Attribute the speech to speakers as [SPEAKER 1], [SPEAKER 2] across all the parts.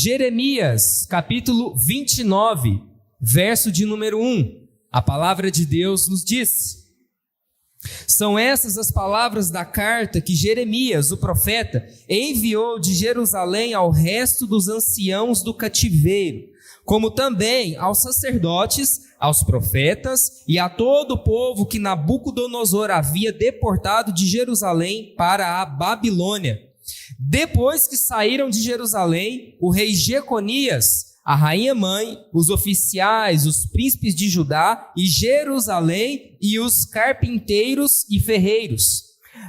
[SPEAKER 1] Jeremias, capítulo 29, verso de número 1. A palavra de Deus nos diz: são essas as palavras da carta que Jeremias, o profeta, enviou de Jerusalém ao resto dos anciãos do cativeiro, como também aos sacerdotes, aos profetas e a todo o povo que Nabucodonosor havia deportado de Jerusalém para a Babilônia. Depois que saíram de Jerusalém, o rei Jeconias, a rainha-mãe, os oficiais, os príncipes de Judá e Jerusalém e os carpinteiros e ferreiros.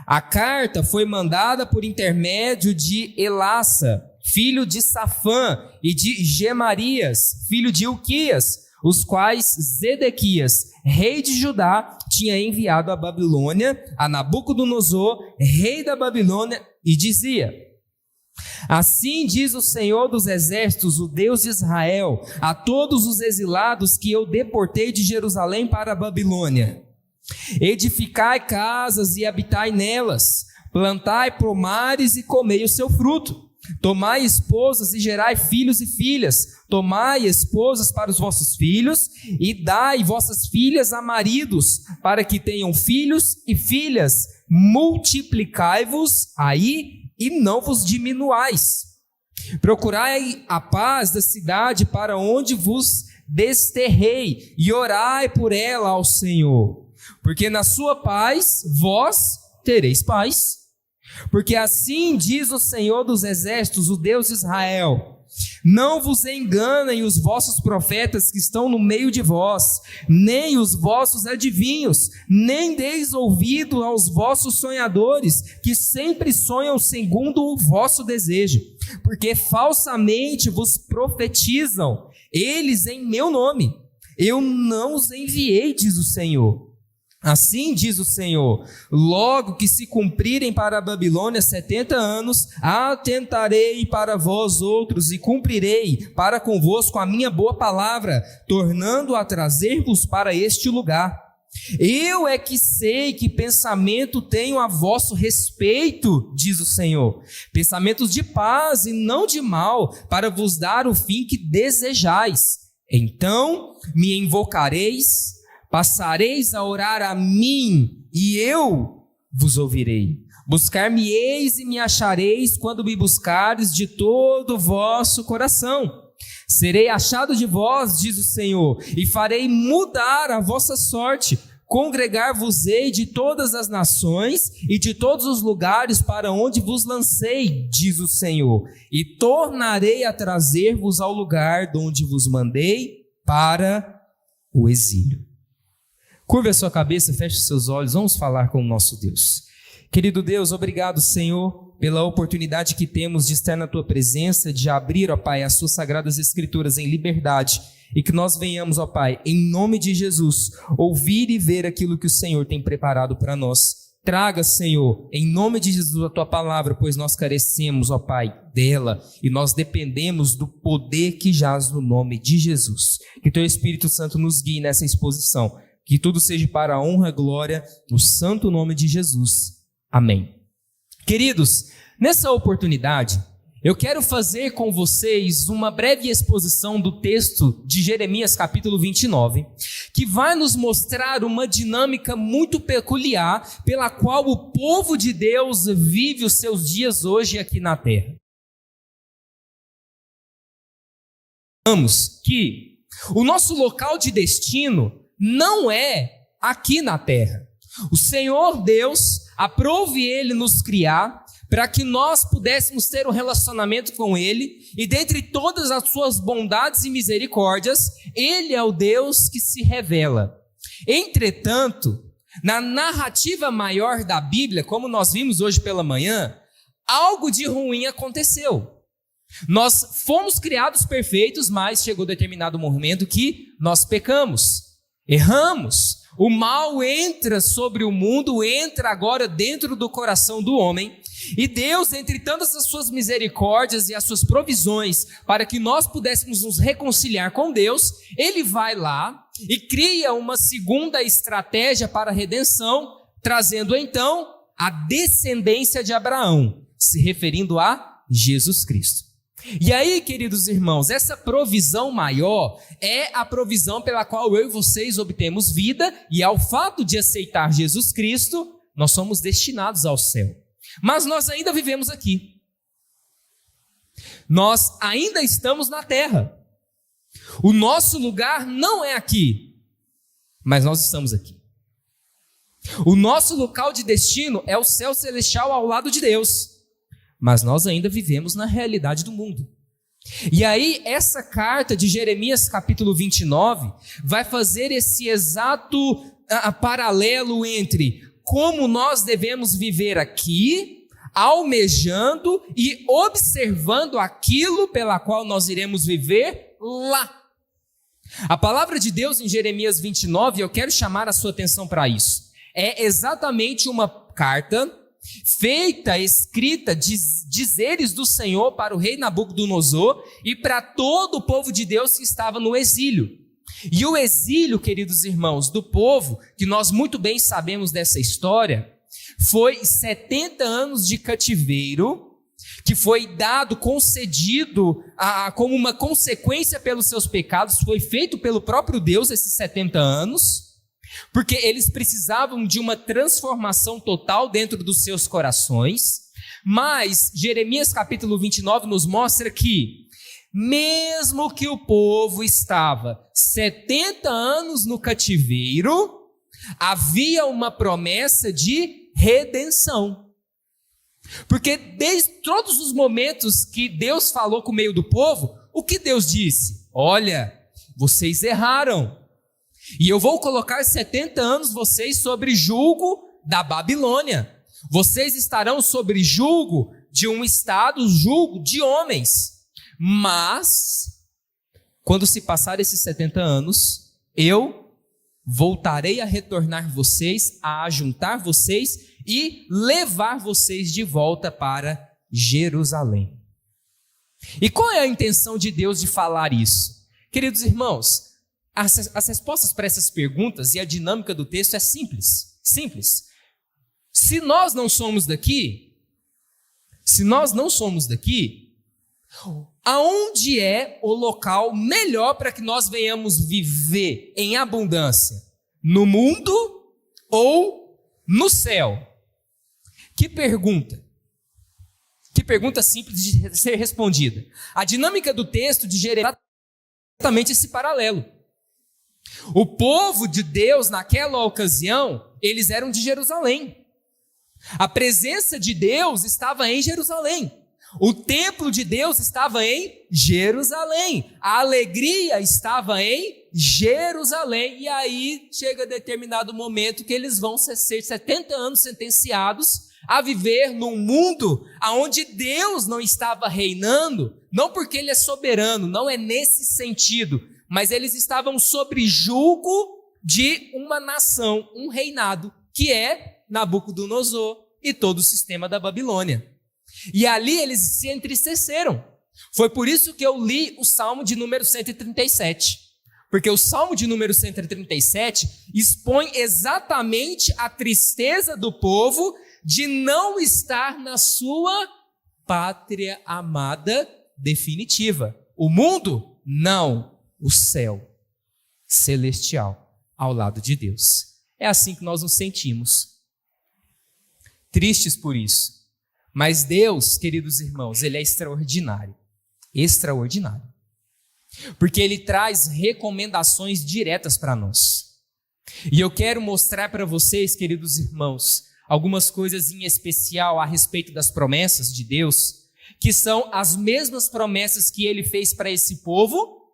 [SPEAKER 1] A carta foi mandada por intermédio de Elassa, filho de Safã, e de Gemarias, filho de Ilquias, os quais Zedequias, rei de Judá, tinha enviado à Babilônia, a Nabucodonosor, rei da Babilônia, e dizia: assim diz o Senhor dos exércitos, o Deus de Israel, a todos os exilados que eu deportei de Jerusalém para a Babilônia: edificai casas e habitai nelas, plantai pomares e comei o seu fruto, tomai esposas e gerai filhos e filhas, tomai esposas para os vossos filhos e dai vossas filhas a maridos, para que tenham filhos e filhas, multiplicai-vos aí e não vos diminuais. Procurai a paz da cidade para onde vos desterrei, e orai por ela ao Senhor, porque na sua paz vós tereis paz. Porque assim diz o Senhor dos exércitos, o Deus de Israel: não vos enganem os vossos profetas que estão no meio de vós, nem os vossos adivinhos, nem deis ouvido aos vossos sonhadores, que sempre sonham segundo o vosso desejo, porque falsamente vos profetizam, eles em meu nome. Eu não os enviei, diz o Senhor. Assim diz o Senhor: logo que se cumprirem para a Babilônia 70 anos, atentarei para vós outros e cumprirei para convosco a minha boa palavra, tornando a trazer-vos para este lugar. Eu é que sei que pensamento tenho a vosso respeito, diz o Senhor, pensamentos de paz e não de mal, para vos dar o fim que desejais. Então me invocareis, passareis a orar a mim, e eu vos ouvirei. Buscar-me-eis e me achareis quando me buscares de todo o vosso coração. Serei achado de vós, diz o Senhor, e farei mudar a vossa sorte. Congregar-vos-ei de todas as nações e de todos os lugares para onde vos lancei, diz o Senhor, e tornarei a trazer-vos ao lugar de onde vos mandei para o exílio. Curva a sua cabeça, feche os seus olhos, vamos falar com o nosso Deus. Querido Deus, obrigado, Senhor, pela oportunidade que temos de estar na Tua presença, de abrir, ó Pai, as Suas sagradas Escrituras em liberdade, e que nós venhamos, ó Pai, em nome de Jesus, ouvir e ver aquilo que o Senhor tem preparado para nós. Traga, Senhor, em nome de Jesus, a Tua palavra, pois nós carecemos, ó Pai, dela, e nós dependemos do poder que jaz no nome de Jesus. Que Teu Espírito Santo nos guie nessa exposição. Que tudo seja para a honra e glória do santo nome de Jesus. Amém. Queridos, nessa oportunidade, eu quero fazer com vocês uma breve exposição do texto de Jeremias capítulo 29, que vai nos mostrar uma dinâmica muito peculiar pela qual o povo de Deus vive os seus dias hoje aqui na terra. Vamos que o nosso local de destino não é aqui na terra. O Senhor Deus aprove Ele nos criar para que nós pudéssemos ter um relacionamento com Ele, e dentre todas as suas bondades e misericórdias, Ele é o Deus que se revela. Entretanto, na narrativa maior da Bíblia, como nós vimos hoje pela manhã, algo de ruim aconteceu. Nós fomos criados perfeitos, mas chegou determinado momento que nós pecamos. Erramos, o mal entra sobre o mundo, entra agora dentro do coração do homem, e Deus, entre tantas as suas misericórdias e as suas provisões, para que nós pudéssemos nos reconciliar com Deus, Ele vai lá e cria uma segunda estratégia para a redenção, trazendo então a descendência de Abraão, se referindo a Jesus Cristo. E aí, queridos irmãos, essa provisão maior é a provisão pela qual eu e vocês obtemos vida, e ao fato de aceitar Jesus Cristo, nós somos destinados ao céu. Mas nós ainda vivemos aqui. Nós ainda estamos na terra. O nosso lugar não é aqui, mas nós estamos aqui. O nosso local de destino é o céu celestial ao lado de Deus, mas nós ainda vivemos na realidade do mundo. E aí, essa carta de Jeremias capítulo 29 vai fazer esse exato paralelo entre como nós devemos viver aqui, almejando e observando aquilo pela qual nós iremos viver lá. A palavra de Deus em Jeremias 29, eu quero chamar a sua atenção para isso. É exatamente uma carta feita, escrita, dizeres do Senhor para o rei Nabucodonosor e para todo o povo de Deus que estava no exílio. E o exílio, queridos irmãos, do povo, que nós muito bem sabemos dessa história, foi 70 anos de cativeiro, que foi dado, concedido como uma consequência pelos seus pecados, foi feito pelo próprio Deus esses 70 anos, porque eles precisavam de uma transformação total dentro dos seus corações. Mas Jeremias capítulo 29 nos mostra que, mesmo que o povo estava 70 anos no cativeiro, havia uma promessa de redenção. Porque desde todos os momentos que Deus falou com o meio do povo, o que Deus disse? Olha, vocês erraram. E eu vou colocar 70 anos vocês sobre julgo da Babilônia. Vocês estarão sobre julgo de um estado, julgo de homens. Mas, quando se passar esses 70 anos, eu voltarei a retornar vocês, a ajuntar vocês e levar vocês de volta para Jerusalém. E qual é a intenção de Deus de falar isso? Queridos irmãos, as respostas para essas perguntas e a dinâmica do texto é simples. Se nós não somos daqui, aonde é o local melhor para que nós venhamos viver em abundância? No mundo ou no céu? Que pergunta simples de ser respondida. A dinâmica do texto de Jeremias é exatamente esse paralelo. O povo de Deus naquela ocasião, eles eram de Jerusalém. A presença de Deus estava em Jerusalém. O templo de Deus estava em Jerusalém. A alegria estava em Jerusalém. E aí chega determinado momento que eles vão ser 70 anos sentenciados a viver num mundo onde Deus não estava reinando, não porque Ele é soberano, não é nesse sentido, mas eles estavam sob julgo de uma nação, um reinado, que é Nabucodonosor e todo o sistema da Babilônia. E ali eles se entristeceram. Foi por isso que eu li o Salmo de número 137. Porque o Salmo de número 137 expõe exatamente a tristeza do povo de não estar na sua pátria amada definitiva. O mundo? Não. O céu celestial ao lado de Deus. É assim que nós nos sentimos. Tristes por isso. Mas Deus, queridos irmãos, Ele é extraordinário. Extraordinário. Porque Ele traz recomendações diretas para nós. E eu quero mostrar para vocês, queridos irmãos, algumas coisas em especial a respeito das promessas de Deus, que são as mesmas promessas que Ele fez para esse povo,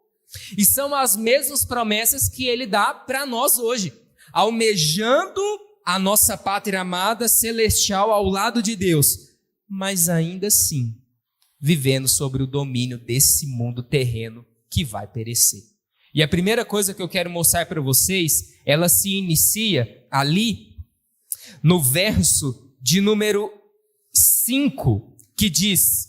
[SPEAKER 1] e são as mesmas promessas que Ele dá para nós hoje, almejando a nossa pátria amada celestial ao lado de Deus, mas ainda assim, vivendo sobre o domínio desse mundo terreno que vai perecer. E a primeira coisa que eu quero mostrar para vocês, ela se inicia ali no verso de número 5, que diz: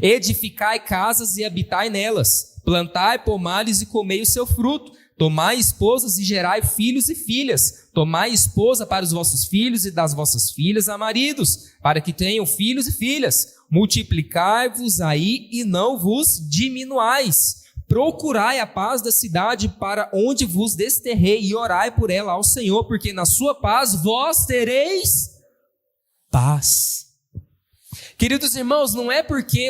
[SPEAKER 1] edificai casas e habitai nelas, plantai pomares e comei o seu fruto, tomai esposas e gerai filhos e filhas, tomai esposa para os vossos filhos e das vossas filhas a maridos, para que tenham filhos e filhas, multiplicai-vos aí e não vos diminuais. Procurai a paz da cidade para onde vos desterrei e orai por ela ao Senhor, porque na sua paz vós tereis paz. Queridos irmãos, não é porque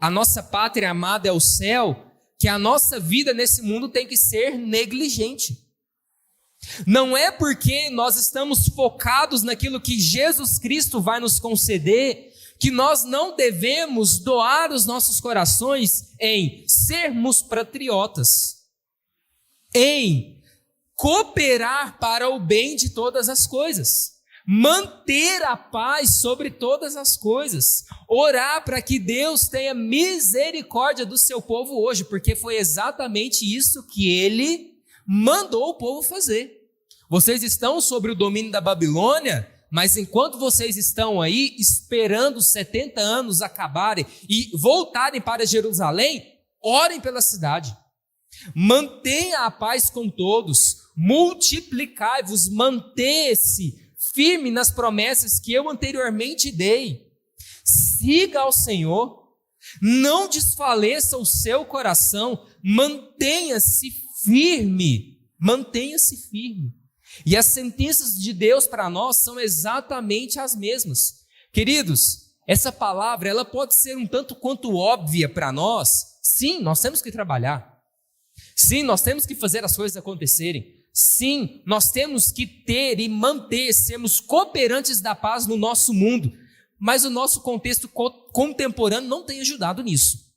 [SPEAKER 1] a nossa pátria amada é o céu que a nossa vida nesse mundo tem que ser negligente. Não é porque nós estamos focados naquilo que Jesus Cristo vai nos conceder que nós não devemos doar os nossos corações em sermos patriotas, em cooperar para o bem de todas as coisas, manter a paz sobre todas as coisas, orar para que Deus tenha misericórdia do seu povo hoje, porque foi exatamente isso que Ele mandou o povo fazer. Vocês estão sobre o domínio da Babilônia, mas enquanto vocês estão aí esperando os 70 anos acabarem e voltarem para Jerusalém, orem pela cidade. Mantenha a paz com todos, multiplicai-vos, mantenha-se firme nas promessas que eu anteriormente dei. Siga ao Senhor, não desfaleça o seu coração, mantenha-se firme, mantenha-se firme. E as sentenças de Deus para nós são exatamente as mesmas. Queridos, essa palavra ela pode ser um tanto quanto óbvia para nós. Sim, nós temos que trabalhar. Sim, nós temos que fazer as coisas acontecerem. Sim, nós temos que ter e manter, sermos cooperantes da paz no nosso mundo. Mas o nosso contexto contemporâneo não tem ajudado nisso.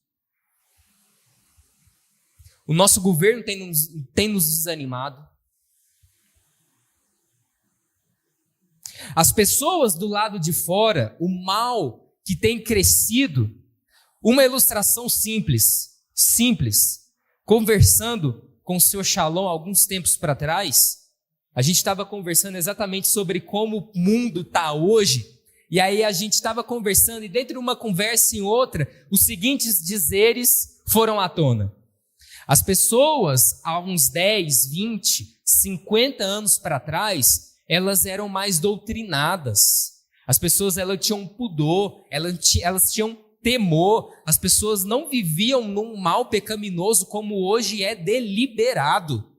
[SPEAKER 1] O nosso governo tem nos desanimado. As pessoas do lado de fora, o mal que tem crescido, uma ilustração simples, conversando com o Sr. Shalom alguns tempos para trás, a gente estava conversando exatamente sobre como o mundo está hoje, e aí a gente estava conversando, e dentro de uma conversa em outra, os seguintes dizeres foram à tona. As pessoas, há uns 10, 20, 50 anos para trás, elas eram mais doutrinadas. As pessoas elas tinham pudor, elas tinham temor. As pessoas não viviam num mal pecaminoso como hoje é deliberado.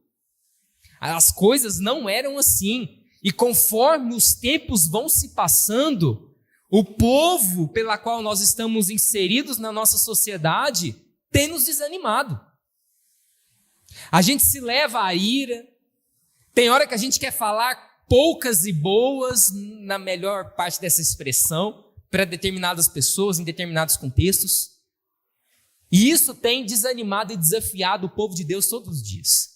[SPEAKER 1] As coisas não eram assim. E conforme os tempos vão se passando, o povo pela qual nós estamos inseridos na nossa sociedade tem nos desanimado. A gente se leva à ira. Tem hora que a gente quer falar poucas e boas, na melhor parte dessa expressão, para determinadas pessoas, em determinados contextos. E isso tem desanimado e desafiado o povo de Deus todos os dias.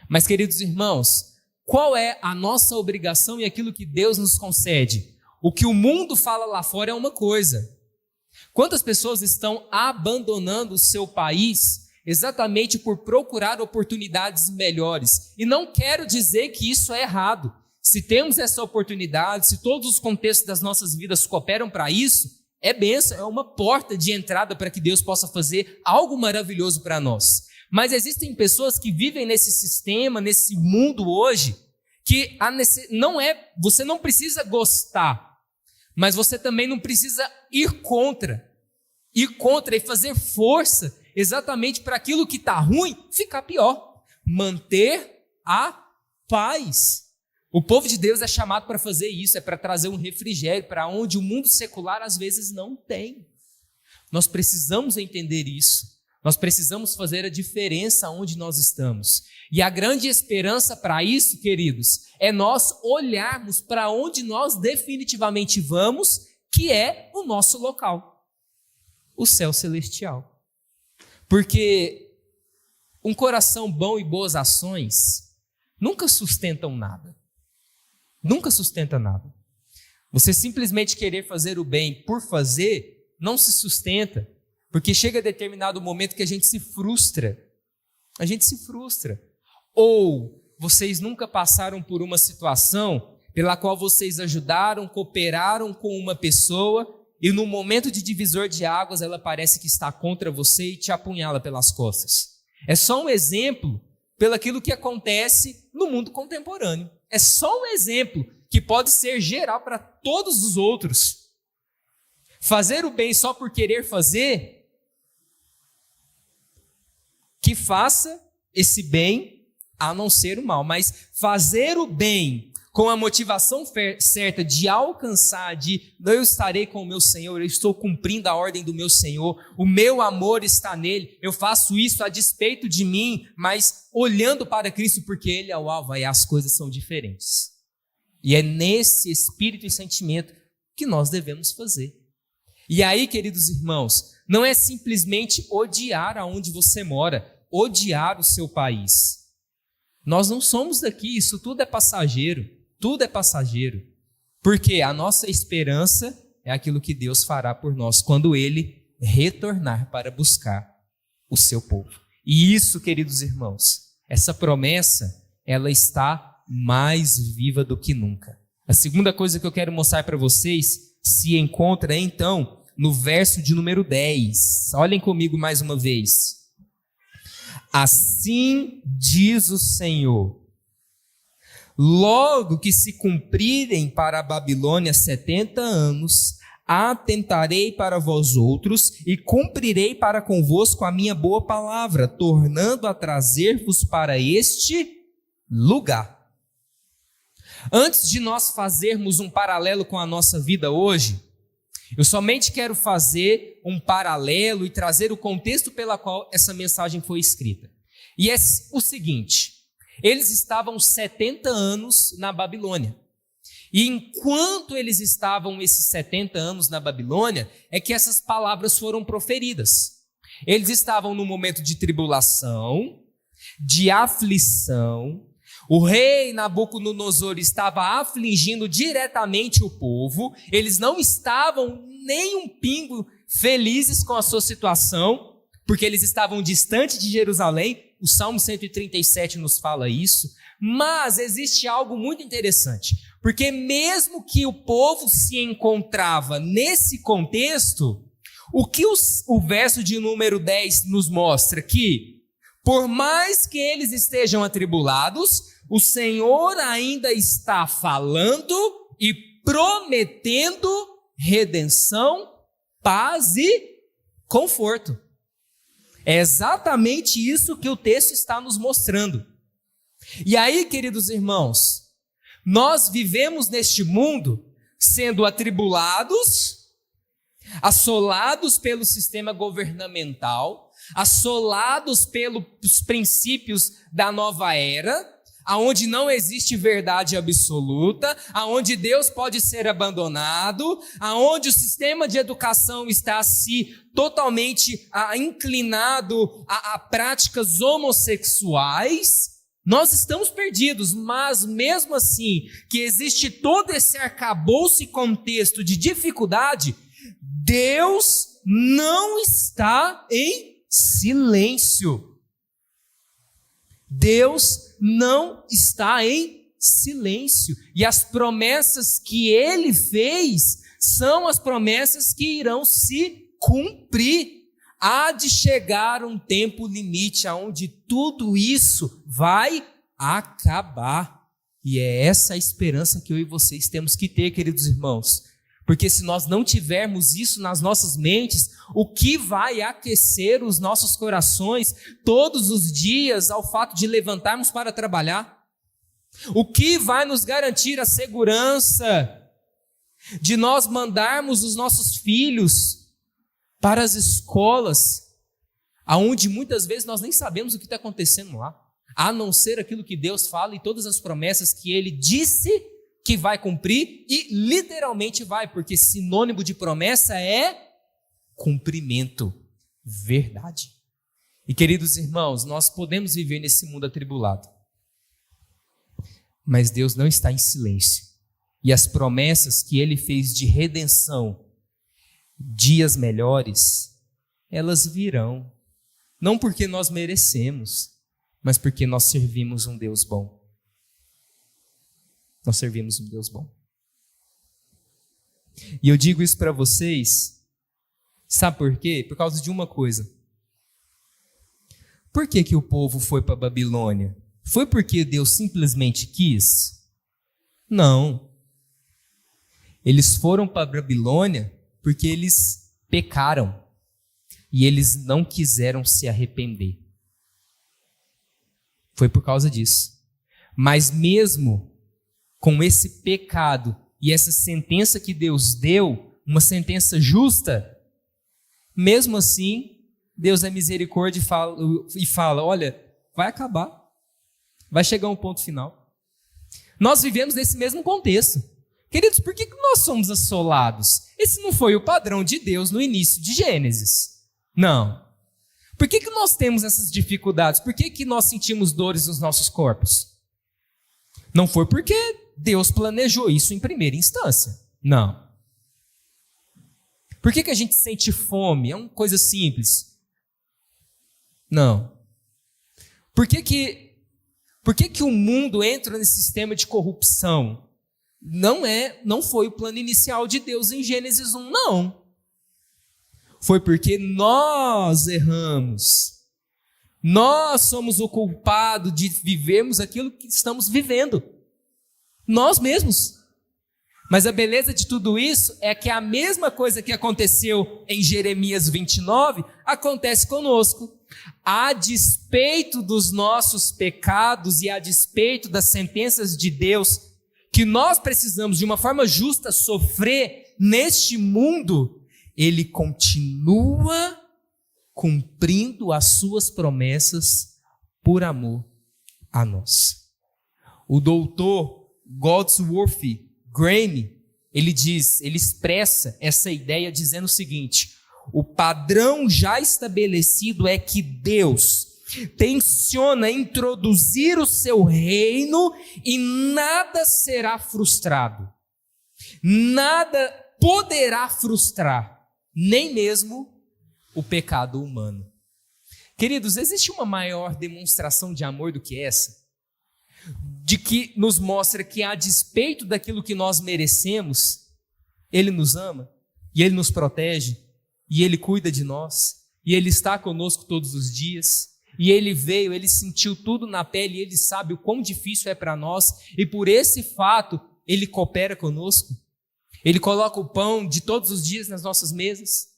[SPEAKER 1] Mas, queridos irmãos, qual é a nossa obrigação e aquilo que Deus nos concede? O que o mundo fala lá fora é uma coisa. Quantas pessoas estão abandonando o seu país exatamente por procurar oportunidades melhores? E não quero dizer que isso é errado. Se temos essa oportunidade, se todos os contextos das nossas vidas cooperam para isso, é bênção, é uma porta de entrada para que Deus possa fazer algo maravilhoso para nós. Mas existem pessoas que vivem nesse sistema, nesse mundo hoje, que você não precisa gostar, mas você também não precisa ir contra e fazer força exatamente para aquilo que está ruim ficar pior. Manter a paz. O povo de Deus é chamado para fazer isso, é para trazer um refrigério para onde o mundo secular às vezes não tem. Nós precisamos entender isso. Nós precisamos fazer a diferença onde nós estamos. E a grande esperança para isso, queridos, é nós olharmos para onde nós definitivamente vamos, que é o nosso local, o céu celestial. Porque um coração bom e boas ações nunca sustentam nada. Nunca sustenta nada. Você simplesmente querer fazer o bem por fazer, não se sustenta. Porque chega a determinado momento que a gente se frustra. A gente se frustra. Ou vocês nunca passaram por uma situação pela qual vocês ajudaram, cooperaram com uma pessoa e no momento de divisor de águas ela parece que está contra você e te apunhala pelas costas. É só um exemplo pelaquilo que acontece no mundo contemporâneo. É só um exemplo que pode ser geral para todos os outros. Fazer o bem só por querer fazer, que faça esse bem a não ser o mal. Mas fazer o bem com a motivação certa de alcançar, de eu estarei com o meu Senhor, eu estou cumprindo a ordem do meu Senhor, o meu amor está nele, eu faço isso a despeito de mim, mas olhando para Cristo, porque Ele é o alvo, aí as coisas são diferentes. E é nesse espírito e sentimento que nós devemos fazer. E aí, queridos irmãos, não é simplesmente odiar aonde você mora, odiar o seu país. Nós não somos daqui, isso tudo é passageiro. Tudo é passageiro, porque a nossa esperança é aquilo que Deus fará por nós quando Ele retornar para buscar o seu povo. E isso, queridos irmãos, essa promessa, ela está mais viva do que nunca. A segunda coisa que eu quero mostrar para vocês se encontra, então, no verso de número 10. Olhem comigo mais uma vez. Assim diz o Senhor: logo que se cumprirem para a Babilônia 70 anos, atentarei para vós outros e cumprirei para convosco a minha boa palavra, tornando a trazer-vos para este lugar. Antes de nós fazermos um paralelo com a nossa vida hoje, eu somente quero fazer um paralelo e trazer o contexto pela qual essa mensagem foi escrita. E é o seguinte: eles estavam 70 anos na Babilônia. E enquanto eles estavam esses 70 anos na Babilônia, é que essas palavras foram proferidas. Eles estavam num momento de tribulação, de aflição. O rei Nabucodonosor estava afligindo diretamente o povo. Eles não estavam nem um pingo felizes com a sua situação, porque eles estavam distante de Jerusalém. O Salmo 137 nos fala isso, mas existe algo muito interessante, porque mesmo que o povo se encontrava nesse contexto, o que o verso de número 10 nos mostra? Que, por mais que eles estejam atribulados, o Senhor ainda está falando e prometendo redenção, paz e conforto. É exatamente isso que o texto está nos mostrando. E aí, queridos irmãos, nós vivemos neste mundo sendo atribulados, assolados pelo sistema governamental, assolados pelos princípios da nova era, aonde não existe verdade absoluta, aonde Deus pode ser abandonado, aonde o sistema de educação está totalmente inclinado a práticas homossexuais. Nós estamos perdidos, mas mesmo assim, que existe todo esse arcabouço e contexto de dificuldade, Deus não está em silêncio. Deus não está em silêncio. E as promessas que Ele fez são as promessas que irão se cumprir. Há de chegar um tempo limite onde tudo isso vai acabar. E é essa a esperança que eu e vocês temos que ter, queridos irmãos. Porque se nós não tivermos isso nas nossas mentes, o que vai aquecer os nossos corações todos os dias ao fato de levantarmos para trabalhar? O que vai nos garantir a segurança de nós mandarmos os nossos filhos para as escolas, aonde muitas vezes nós nem sabemos o que está acontecendo lá, a não ser aquilo que Deus fala e todas as promessas que Ele disse que vai cumprir, e literalmente vai, porque sinônimo de promessa é cumprimento, verdade. E queridos irmãos, nós podemos viver nesse mundo atribulado, mas Deus não está em silêncio, e as promessas que Ele fez de redenção, dias melhores, elas virão, não porque nós merecemos, mas porque nós servimos um Deus bom. Nós servimos um Deus bom. E eu digo isso para vocês, sabe por quê? Por causa de uma coisa. Por que o povo foi para a Babilônia? Foi porque Deus simplesmente quis? Não. Eles foram para a Babilônia Porque eles pecaram e eles não quiseram se arrepender. Foi por causa disso. Mas mesmo com esse pecado e essa sentença que Deus deu, uma sentença justa, mesmo assim, Deus é misericórdia e fala, olha, vai acabar. Vai chegar um ponto final. Nós vivemos nesse mesmo contexto. Queridos, por que nós somos assolados? Esse não foi o padrão de Deus no início de Gênesis. Não. Por que nós temos essas dificuldades? Por que nós sentimos dores nos nossos corpos? Não foi porque Deus planejou isso em primeira instância. Não. Por que a gente sente fome? É uma coisa simples. Não. Por que o mundo entra nesse sistema de corrupção? Não foi o plano inicial de Deus em Gênesis 1, não. Foi porque nós erramos. Nós somos o culpado de vivermos aquilo que estamos vivendo. Nós mesmos. Mas a beleza de tudo isso é que a mesma coisa que aconteceu em Jeremias 29 acontece conosco. A despeito dos nossos pecados e a despeito das sentenças de Deus, que nós precisamos de uma forma justa sofrer neste mundo, Ele continua cumprindo as suas promessas por amor a nós. O doutor Goldsworth Graham, ele expressa essa ideia dizendo o seguinte: o padrão já estabelecido é que Deus tenciona introduzir o seu reino e nada será frustrado. Nada poderá frustrar, nem mesmo o pecado humano. Queridos, existe uma maior demonstração de amor do que essa? De que nos mostra que, a despeito daquilo que nós merecemos, Ele nos ama, e Ele nos protege, e Ele cuida de nós, e Ele está conosco todos os dias, e Ele veio, Ele sentiu tudo na pele, e Ele sabe o quão difícil é para nós, e por esse fato, Ele coopera conosco. Ele coloca o pão de todos os dias nas nossas mesas.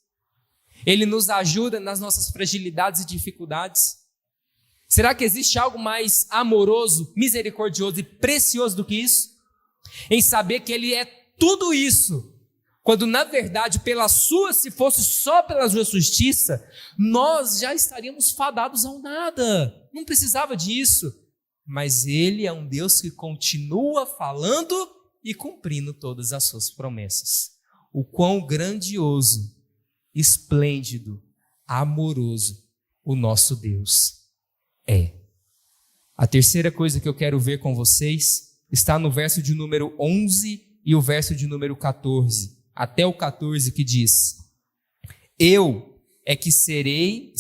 [SPEAKER 1] Ele nos ajuda nas nossas fragilidades e dificuldades. Será que existe algo mais amoroso, misericordioso e precioso do que isso? Em saber que Ele é tudo isso, quando na verdade, se fosse só pela sua justiça, nós já estaríamos fadados ao nada. Não precisava disso. Mas Ele é um Deus que continua falando e cumprindo todas as suas promessas. O quão grandioso, esplêndido, amoroso o nosso Deus é. A terceira coisa que eu quero ver com vocês está no verso de número 11 e o verso de número 14, até o 14, que diz: eu é que sei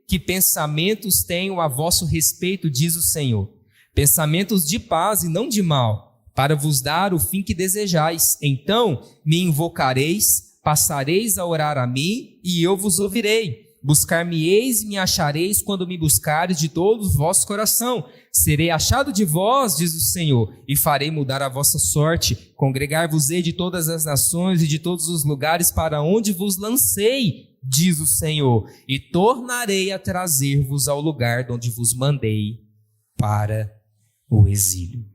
[SPEAKER 1] que pensamentos tenho a vosso respeito, diz o Senhor, pensamentos de paz e não de mal, para vos dar o fim que desejais. Então me invocareis, passareis a orar a mim, e eu vos ouvirei. Buscar-me-eis e me achareis quando me buscares de todo o vosso coração. Serei achado de vós, diz o Senhor, e farei mudar a vossa sorte. Congregar-vos-ei de todas as nações e de todos os lugares para onde vos lancei, diz o Senhor, e tornarei a trazer-vos ao lugar de onde vos mandei para o exílio.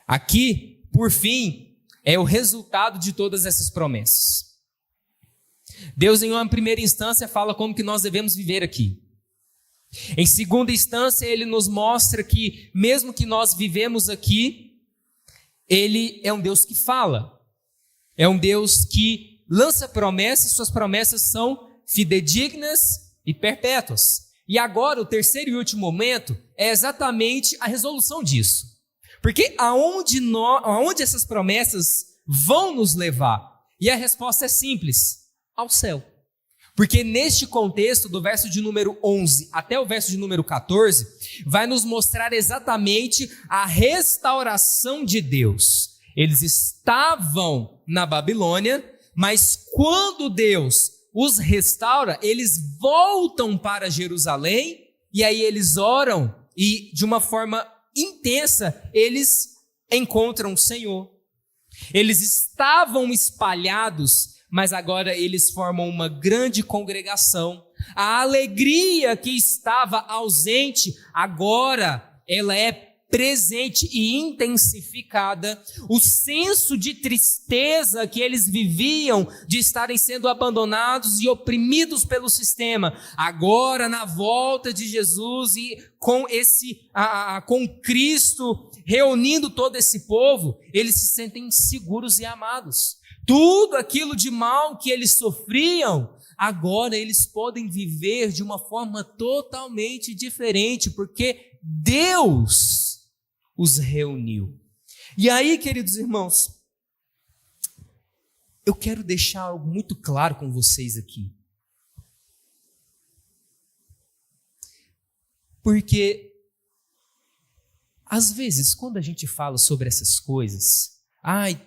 [SPEAKER 1] Aqui, por fim, é o resultado de todas essas promessas. Deus, em uma primeira instância, fala como que nós devemos viver aqui. Em segunda instância, Ele nos mostra que, mesmo que nós vivemos aqui, Ele é um Deus que fala. É um Deus que lança promessas, suas promessas são fidedignas e perpétuas. E agora, o terceiro e último momento é exatamente a resolução disso. Porque aonde essas promessas vão nos levar? E a resposta é simples: ao céu. Porque neste contexto, do verso de número 11 até o verso de número 14, vai nos mostrar exatamente a restauração de Deus. Eles estavam na Babilônia, mas quando Deus os restaura, eles voltam para Jerusalém, e aí eles oram, e de uma forma intensa, eles encontram o Senhor. Eles estavam espalhados mas agora eles formam uma grande congregação. A alegria que estava ausente, agora ela é presente e intensificada. O senso de tristeza que eles viviam de estarem sendo abandonados e oprimidos pelo sistema, agora na volta de Jesus e com Cristo reunindo todo esse povo, eles se sentem seguros e amados. Tudo aquilo de mal que eles sofriam, agora eles podem viver de uma forma totalmente diferente, porque Deus os reuniu. E aí, queridos irmãos, eu quero deixar algo muito claro com vocês aqui. Porque, às vezes, quando a gente fala sobre essas coisas,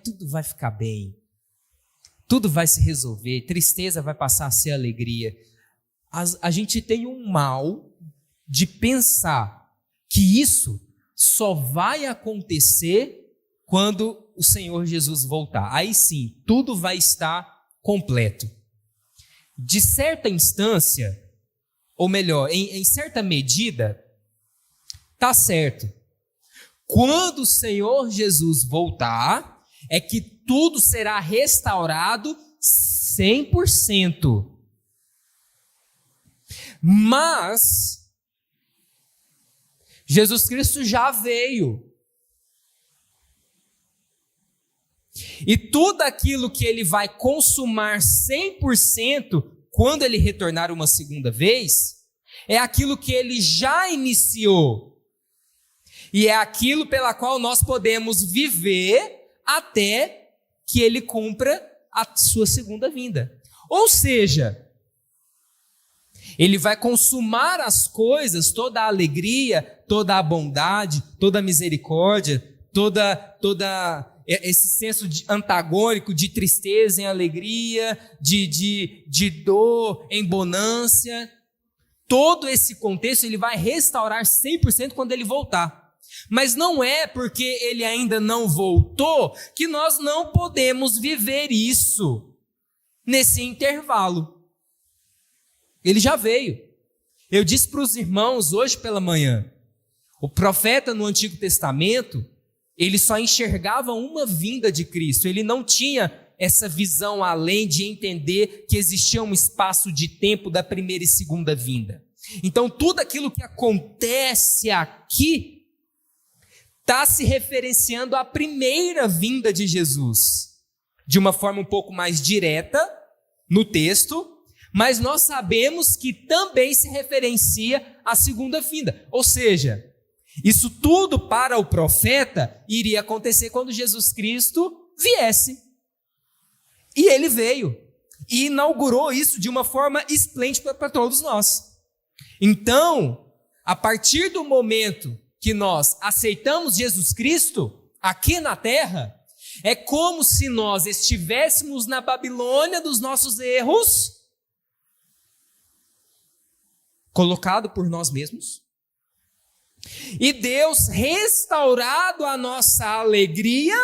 [SPEAKER 1] tudo vai ficar bem, tudo vai se resolver, tristeza vai passar a ser alegria. A gente tem um mal de pensar que isso só vai acontecer quando o Senhor Jesus voltar. Aí sim, tudo vai estar completo. De certa instância, ou melhor, em certa medida, está certo. Quando o Senhor Jesus voltar, é que tudo será restaurado 100%. Mas Jesus Cristo já veio. E tudo aquilo que ele vai consumar 100% quando ele retornar uma segunda vez, é aquilo que ele já iniciou. E é aquilo pela qual nós podemos viver até que ele cumpra a sua segunda vinda. Ou seja, ele vai consumar as coisas, toda a alegria, toda a bondade, toda a misericórdia, toda esse senso antagônico de tristeza em alegria, de dor em bonância. Todo esse contexto ele vai restaurar 100% quando ele voltar. Mas não é porque ele ainda não voltou que nós não podemos viver isso nesse intervalo. Ele já veio. Eu disse para os irmãos hoje pela manhã, o profeta no Antigo Testamento, ele só enxergava uma vinda de Cristo, ele não tinha essa visão além de entender que existia um espaço de tempo da primeira e segunda vinda. Então tudo aquilo que acontece aqui está se referenciando à primeira vinda de Jesus, de uma forma um pouco mais direta no texto, mas nós sabemos que também se referencia à segunda vinda. Ou seja, isso tudo para o profeta iria acontecer quando Jesus Cristo viesse. E ele veio e inaugurou isso de uma forma esplêndida para todos nós. Então, a partir do momento que nós aceitamos Jesus Cristo aqui na terra, é como se nós estivéssemos na Babilônia dos nossos erros, colocado por nós mesmos, e Deus restaurado a nossa alegria,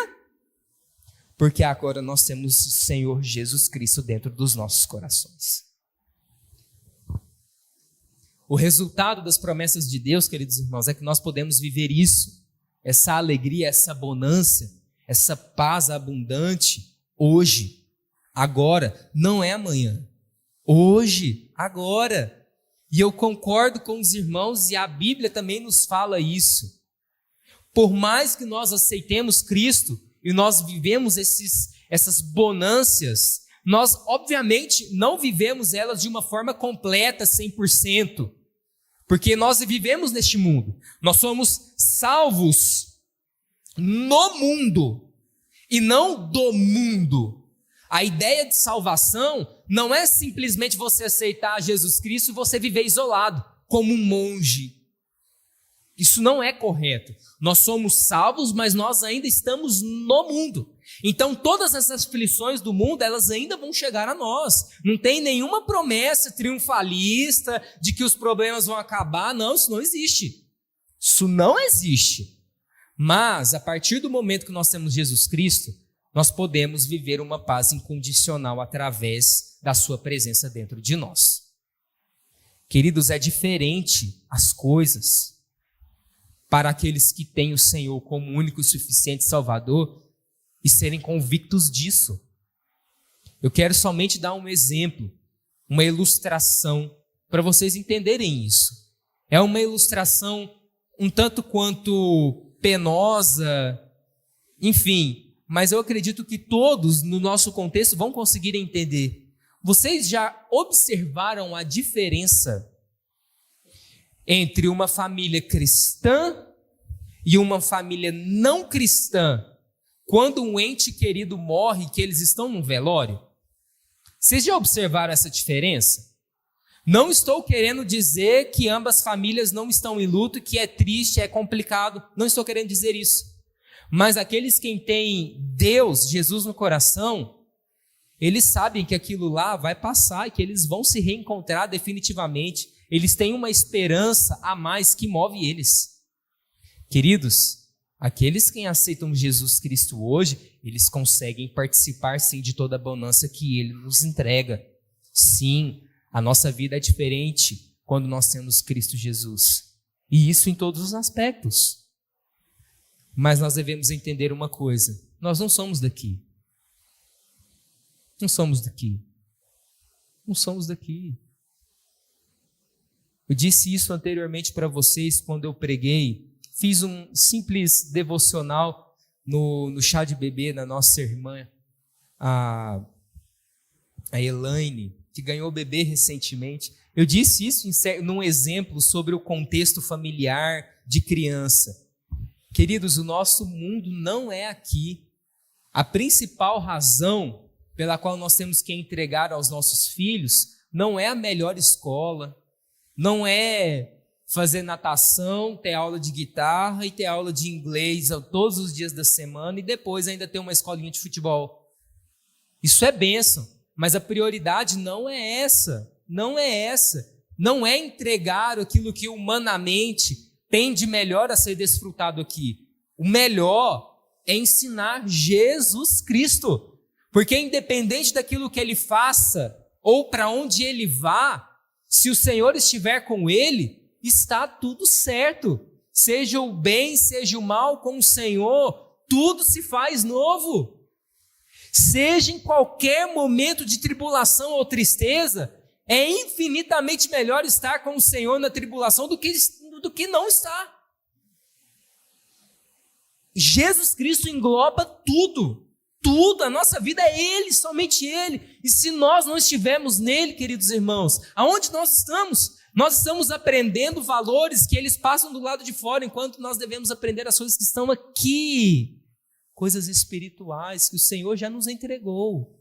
[SPEAKER 1] porque agora nós temos o Senhor Jesus Cristo dentro dos nossos corações. O resultado das promessas de Deus, queridos irmãos, é que nós podemos viver isso, essa alegria, essa bonança, essa paz abundante, hoje, agora, não é amanhã. Hoje, agora. E eu concordo com os irmãos, e a Bíblia também nos fala isso. Por mais que nós aceitemos Cristo e nós vivemos essas bonâncias, nós obviamente não vivemos elas de uma forma completa, 100%. Porque nós vivemos neste mundo. Nós somos salvos no mundo e não do mundo. A ideia de salvação não é simplesmente você aceitar Jesus Cristo e você viver isolado, como um monge. Isso não é correto. Nós somos salvos, mas nós ainda estamos no mundo. Então todas essas aflições do mundo, elas ainda vão chegar a nós. Não tem nenhuma promessa triunfalista de que os problemas vão acabar. Não, isso não existe. Isso não existe. Mas a partir do momento que nós temos Jesus Cristo, nós podemos viver uma paz incondicional através da sua presença dentro de nós. Queridos, é diferente as coisas para aqueles que têm o Senhor como único e suficiente Salvador e serem convictos disso. Eu quero somente dar um exemplo, uma ilustração, para vocês entenderem isso. É uma ilustração um tanto quanto penosa, enfim, mas eu acredito que todos no nosso contexto vão conseguir entender. Vocês já observaram a diferença entre uma família cristã e uma família não cristã quando um ente querido morre, que eles estão num velório? Vocês já observaram essa diferença? Não estou querendo dizer que ambas famílias não estão em luto, que é triste, é complicado. Não estou querendo dizer isso. Mas aqueles que têm Deus, Jesus no coração, eles sabem que aquilo lá vai passar e que eles vão se reencontrar definitivamente. Eles têm uma esperança a mais que move eles. Queridos, aqueles que aceitam Jesus Cristo hoje, eles conseguem participar sim de toda a bonança que Ele nos entrega. Sim, a nossa vida é diferente quando nós temos Cristo Jesus. E isso em todos os aspectos. Mas nós devemos entender uma coisa: nós não somos daqui. Não somos daqui. Não somos daqui. Eu disse isso anteriormente para vocês quando eu preguei. Fiz um simples devocional no chá de bebê da nossa irmã, a Elaine, que ganhou o bebê recentemente. Eu disse isso num exemplo sobre o contexto familiar de criança. Queridos, o nosso mundo não é aqui. A principal razão pela qual nós temos que entregar aos nossos filhos não é a melhor escola, não é fazer natação, ter aula de guitarra e ter aula de inglês todos os dias da semana e depois ainda ter uma escolinha de futebol. Isso é bênção, mas a prioridade não é essa, não é essa. Não é entregar aquilo que humanamente tem de melhor a ser desfrutado aqui. O melhor é ensinar Jesus Cristo, porque independente daquilo que ele faça ou para onde ele vá, se o Senhor estiver com ele, está tudo certo. Seja o bem, seja o mal, com o Senhor, tudo se faz novo. Seja em qualquer momento de tribulação ou tristeza, é infinitamente melhor estar com o Senhor na tribulação do que não estar. Jesus Cristo engloba tudo. Tudo, a nossa vida é Ele, somente Ele. E se nós não estivermos nele, queridos irmãos, aonde nós estamos? Nós estamos aprendendo valores que eles passam do lado de fora, enquanto nós devemos aprender as coisas que estão aqui. Coisas espirituais que o Senhor já nos entregou.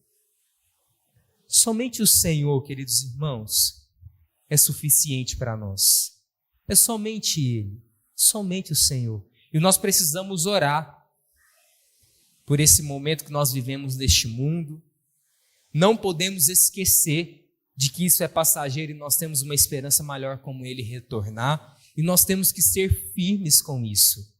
[SPEAKER 1] Somente o Senhor, queridos irmãos, é suficiente para nós. É somente Ele, somente o Senhor. E nós precisamos orar por esse momento que nós vivemos neste mundo. Não podemos esquecer de que isso é passageiro e nós temos uma esperança maior como Ele retornar. E nós temos que ser firmes com isso.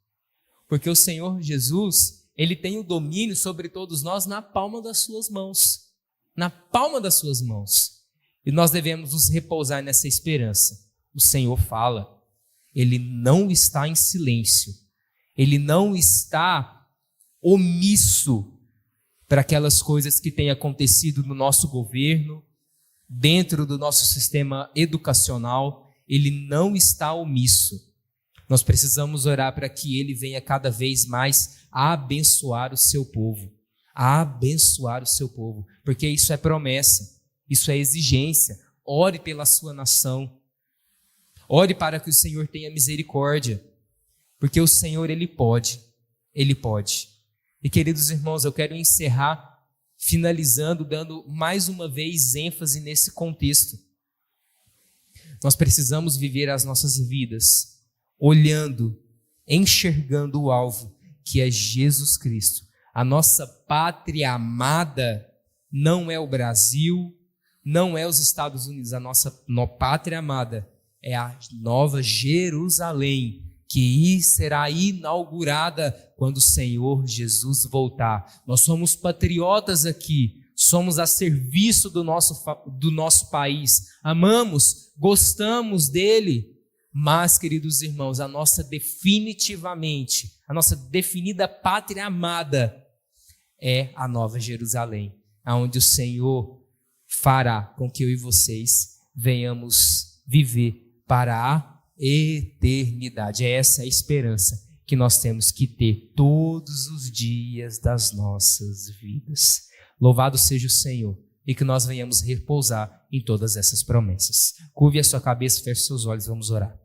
[SPEAKER 1] Porque o Senhor Jesus, Ele tem o domínio sobre todos nós na palma das suas mãos. Na palma das suas mãos. E nós devemos nos repousar nessa esperança. O Senhor fala. Ele não está em silêncio. Ele não está omisso para aquelas coisas que têm acontecido no nosso governo, dentro do nosso sistema educacional. Ele não está omisso. Nós precisamos orar para que Ele venha cada vez mais a abençoar o seu povo. A abençoar o seu povo. Porque isso é promessa, isso é exigência. Ore pela sua nação. Ore para que o Senhor tenha misericórdia. Porque o Senhor, Ele pode. Ele pode. E queridos irmãos, eu quero encerrar finalizando, dando mais uma vez ênfase nesse contexto. Nós precisamos viver as nossas vidas olhando, enxergando o alvo, que é Jesus Cristo. A nossa pátria amada não é o Brasil, não é os Estados Unidos. A nossa pátria amada é a Nova Jerusalém, que será inaugurada quando o Senhor Jesus voltar. Nós somos patriotas aqui, somos a serviço do nosso país, amamos, gostamos dele, mas, queridos irmãos, a nossa definida pátria amada é a Nova Jerusalém, onde o Senhor fará com que eu e vocês venhamos viver para a eternidade. É essa a esperança que nós temos que ter todos os dias das nossas vidas. Louvado seja o Senhor e que nós venhamos repousar em todas essas promessas. Curve a sua cabeça, feche seus olhos, vamos orar.